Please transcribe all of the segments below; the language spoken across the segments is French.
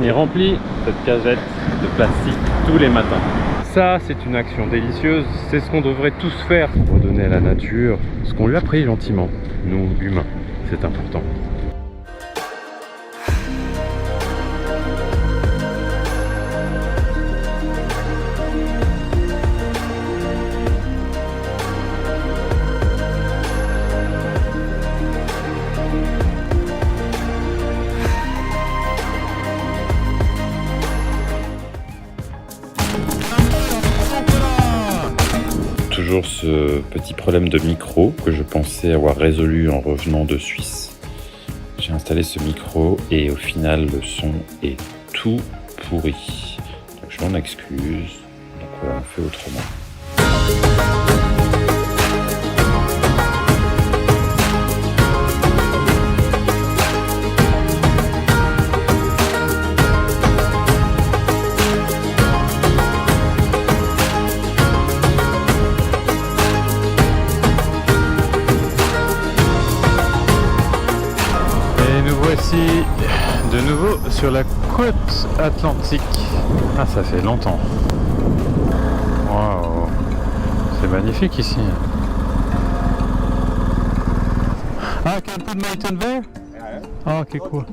Il remplit cette cagette de plastique tous les matins. Ça, c'est une action délicieuse, c'est ce qu'on devrait tous faire pour redonner à la nature ce qu'on lui a pris gentiment, nous humains, c'est important. Toujours ce petit problème de micro que je pensais avoir résolu en revenant de Suisse. J'ai installé ce micro et au final le son est tout pourri. Donc je m'en excuse. Donc voilà, on fait autrement. Voici de nouveau sur la côte atlantique. Ah, ça fait longtemps. Waouh, c'est magnifique ici. Ah, can I put my tent there? Ah, ok, cool.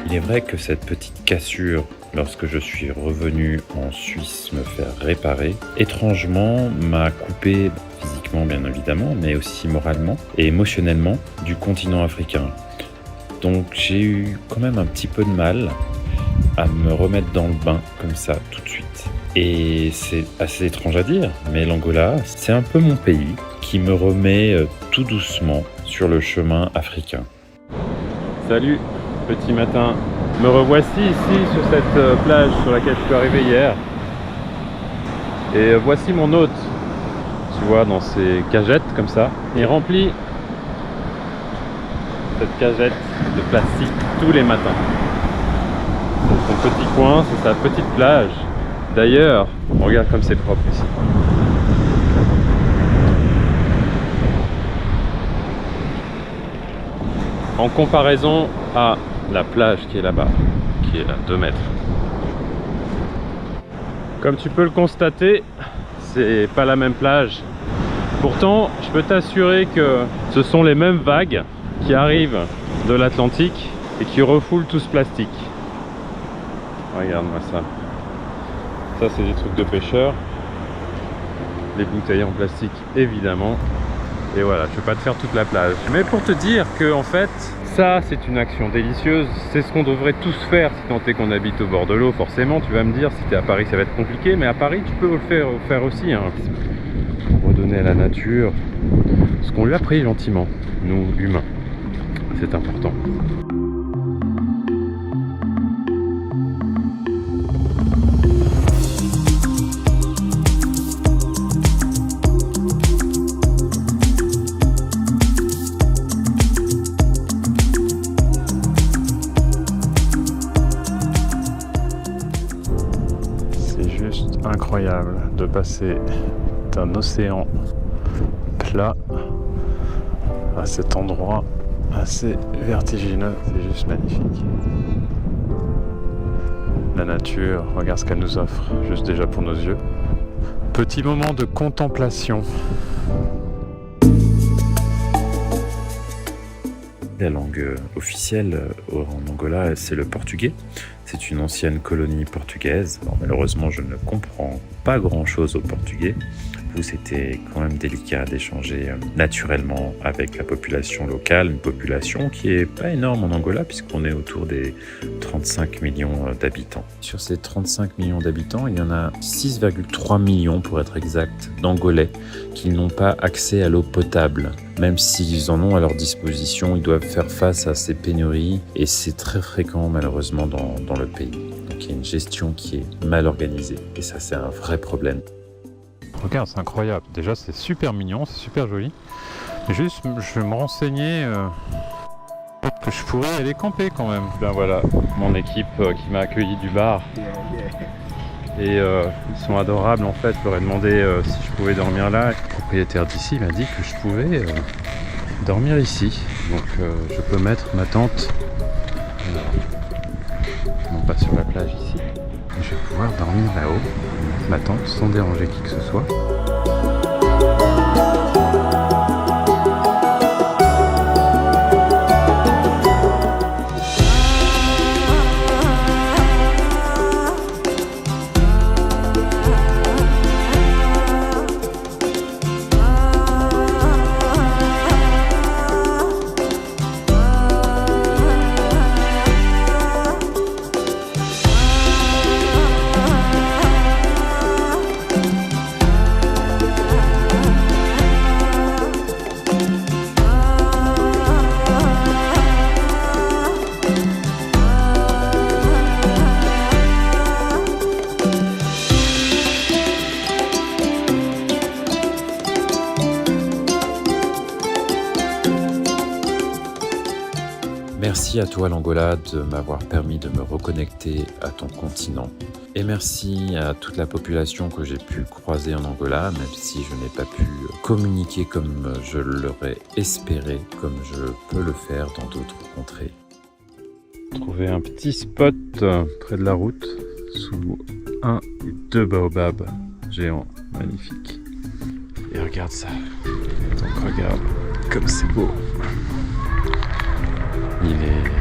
Il est vrai que cette petite cassure, lorsque je suis revenu en Suisse me faire réparer, étrangement m'a coupé physiquement bien évidemment, mais aussi moralement et émotionnellement du continent africain. Donc j'ai eu quand même un petit peu de mal à me remettre dans le bain comme ça tout de suite. Et c'est assez étrange à dire, mais l'Angola, c'est un peu mon pays qui me remet tout doucement sur le chemin africain. Salut! Petit matin, me revoici ici sur cette plage sur laquelle je suis arrivé hier. Et voici mon hôte, tu vois, dans ces cagettes comme ça. Il remplit cette cagette de plastique tous les matins. C'est son petit coin, c'est sa petite plage. D'ailleurs, regarde comme c'est propre ici. En comparaison à la plage qui est là-bas, qui est à 2 mètres. Comme tu peux le constater, c'est pas la même plage. Pourtant, je peux t'assurer que ce sont les mêmes vagues qui arrivent de l'Atlantique et qui refoulent tout ce plastique. Regarde-moi ça. Ça, c'est des trucs de pêcheurs. Les bouteilles en plastique, évidemment. Et voilà, je vais pas te faire toute la plage. Mais pour te dire que, en fait, ça, c'est une action délicieuse, c'est ce qu'on devrait tous faire si tant est qu'on habite au bord de l'eau. Forcément, tu vas me dire, si tu es à Paris, ça va être compliqué, mais à Paris, tu peux le faire aussi. Hein. Pour redonner à la nature ce qu'on lui a pris gentiment, nous, humains. C'est important. Incroyable de passer d'un océan plat à cet endroit assez vertigineux, c'est juste magnifique. La nature, regarde ce qu'elle nous offre, juste déjà pour nos yeux. Petit moment de contemplation. La langue officielle en Angola, c'est le portugais. C'est une ancienne colonie portugaise. Alors, malheureusement, je ne comprends pas grand-chose au portugais. C'était quand même délicat d'échanger naturellement avec la population locale, une population qui est pas énorme en Angola puisqu'on est autour des 35 millions d'habitants. Sur ces 35 millions d'habitants, il y en a 6,3 millions pour être exact d'Angolais qui n'ont pas accès à l'eau potable. Même s'ils en ont à leur disposition, ils doivent faire face à ces pénuries et c'est très fréquent malheureusement dans le pays. Donc il y a une gestion qui est mal organisée et ça c'est un vrai problème. Regarde, c'est incroyable. Déjà, c'est super mignon, c'est super joli. Juste, je vais me renseigner que je pourrais aller camper quand même. Ben voilà, mon équipe qui m'a accueilli du bar. Et ils sont adorables en fait. Je leur ai demandé si je pouvais dormir là. Le propriétaire d'ici m'a dit que je pouvais dormir ici. Donc je peux mettre ma tente, non pas sur la plage ici, mais je vais pouvoir dormir là-haut, mettre ma tente sans déranger qui que ce soit. Merci à toi l'Angola de m'avoir permis de me reconnecter à ton continent. Et merci à toute la population que j'ai pu croiser en Angola, même si je n'ai pas pu communiquer comme je l'aurais espéré, comme je peux le faire dans d'autres contrées. Trouver un petit spot près de la route, sous 1 et 2 baobabs géants, magnifiques. Et regarde ça, donc regarde comme c'est beau. Il est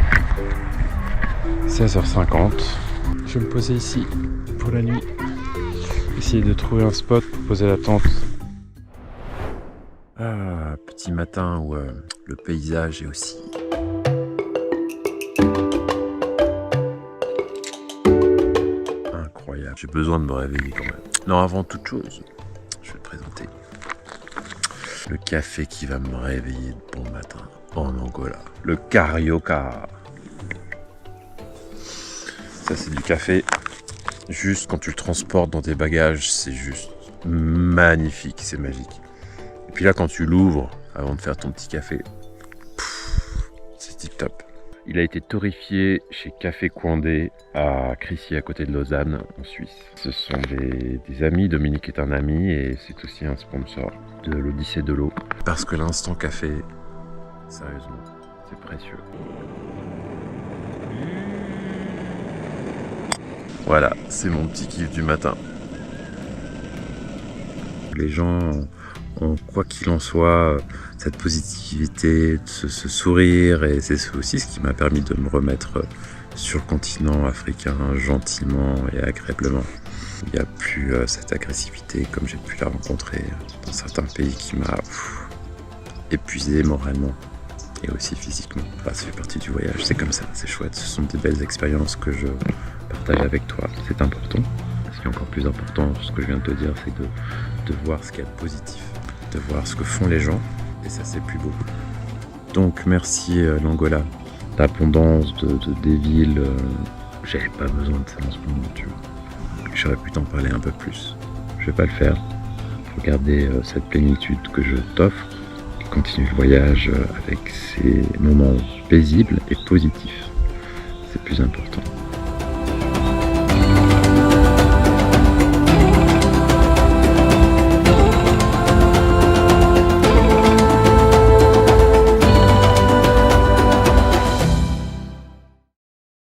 16h50. Je vais me poser ici pour la nuit. Essayer de trouver un spot pour poser la tente. Ah, petit matin où le paysage est aussi incroyable. J'ai besoin de me réveiller quand même. Non, avant toute chose, je vais te présenter le café qui va me réveiller de bon matin. En Angola, le Carioca. Ça c'est du café. Juste quand tu le transportes dans tes bagages, c'est juste magnifique, c'est magique. Et puis là quand tu l'ouvres avant de faire ton petit café, c'est tip top. Il a été torréfié chez Café Coindé à Crissier à côté de Lausanne en Suisse. Ce sont des amis, Dominique est un ami et c'est aussi un sponsor de l'Odyssée de l'eau. Parce que l'instant café, sérieusement, c'est précieux. Voilà, c'est mon petit kiff du matin. Les gens ont, quoi qu'il en soit, cette positivité, ce sourire, et c'est aussi ce qui m'a permis de me remettre sur le continent africain gentiment et agréablement. Il n'y a plus cette agressivité comme j'ai pu la rencontrer dans certains pays qui m'a épuisé moralement. Et aussi physiquement. Ça fait partie du voyage, c'est comme ça, c'est chouette. Ce sont des belles expériences que je partage avec toi. C'est important. Ce qui est encore plus important, ce que je viens de te dire, c'est de voir ce qu'il y a de positif, de voir ce que font les gens. Et ça, c'est plus beau. Donc, merci l'Angola. L'abondance des villes, j'avais pas besoin de ça en ce moment, tu vois. J'aurais pu t'en parler un peu plus. Je vais pas le faire. Regardez cette plénitude que je t'offre. Continue le voyage avec ces moments paisibles et positifs. C'est plus important.